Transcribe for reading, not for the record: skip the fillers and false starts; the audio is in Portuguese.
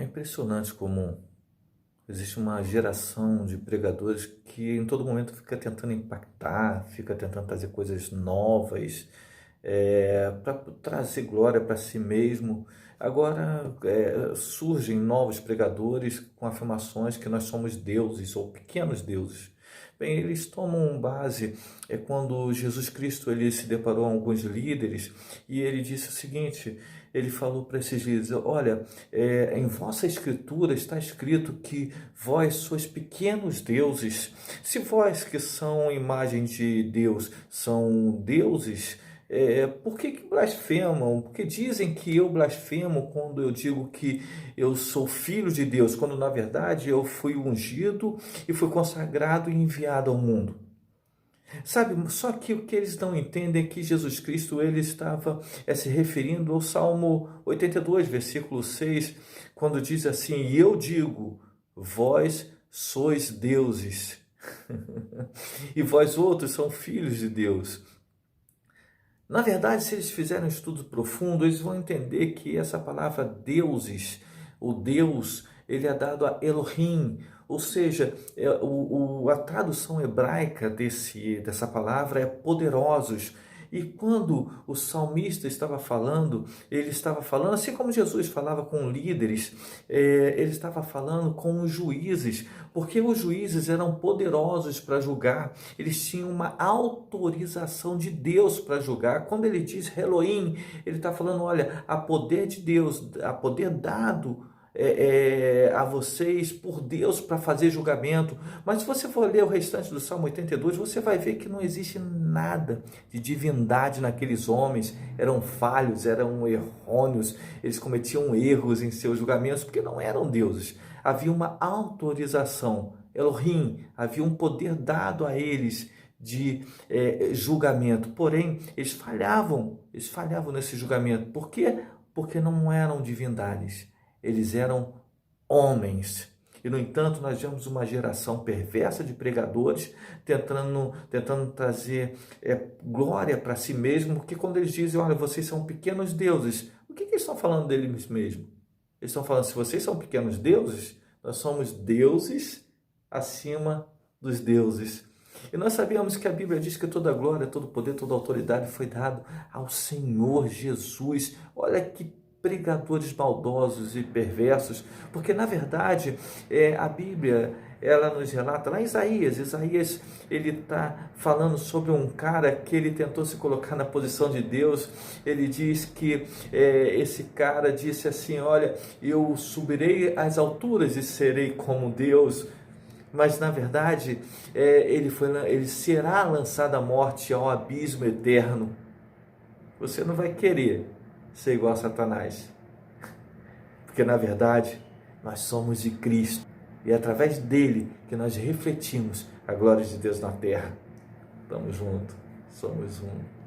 É impressionante como existe uma geração de pregadores que em todo momento fica tentando impactar, fica tentando trazer coisas novas, para trazer glória para si mesmo. Agora surgem novos pregadores com afirmações que nós somos deuses ou pequenos deuses. Bem, eles tomam base quando Jesus Cristo ele se deparou com alguns líderes e ele disse o seguinte: ele falou para esses líderes: olha, em vossa escritura está escrito que vós sois pequenos deuses. Se vós que são imagem de Deus são deuses, por que blasfemam? Porque dizem que eu blasfemo quando eu digo que eu sou filho de Deus, quando na verdade eu fui ungido e fui consagrado e enviado ao mundo. Sabe, só que o que eles não entendem é que Jesus Cristo ele estava se referindo ao Salmo 82, versículo 6, quando diz assim: e eu digo, vós sois deuses, e vós outros são filhos de Deus. Na verdade, se eles fizerem um estudo profundo, eles vão entender que essa palavra deuses, o Deus, ele é dado a Elohim, ou seja, a tradução hebraica dessa palavra é poderosos. E quando o salmista estava falando, ele estava falando, assim como Jesus falava com líderes, ele estava falando com os juízes, porque os juízes eram poderosos para julgar, eles tinham uma autorização de Deus para julgar. Quando ele diz Elohim, ele está falando, olha, a poder de Deus, a poder dado a vocês por Deus para fazer julgamento. Mas se você for ler o restante do Salmo 82, você vai ver que não existe nada de divindade naqueles homens. Eram falhos, eram errôneos, eles cometiam erros em seus julgamentos porque não eram deuses. Havia uma autorização, Elohim, havia um poder dado a eles de julgamento, porém eles falhavam nesse julgamento. Por quê? Porque não eram divindades, eles eram homens. E, no entanto, nós vemos uma geração perversa de pregadores tentando trazer glória para si mesmo, porque quando eles dizem, olha, vocês são pequenos deuses, o que eles estão falando deles mesmos? Eles estão falando, se vocês são pequenos deuses, nós somos deuses acima dos deuses. E nós sabemos que a Bíblia diz que toda glória, todo poder, toda autoridade foi dado ao Senhor Jesus. Olha que pregadores maldosos e perversos, porque na verdade a Bíblia ela nos relata, lá em Isaías ele está falando sobre um cara que ele tentou se colocar na posição de Deus. Ele diz que esse cara disse assim, olha, eu subirei às alturas e serei como Deus. Mas na verdade ele será lançado à morte, ao abismo eterno. Você não vai querer ser igual a Satanás, porque na verdade nós somos de Cristo e é através dele que nós refletimos a glória de Deus na terra. Tamo junto, somos um.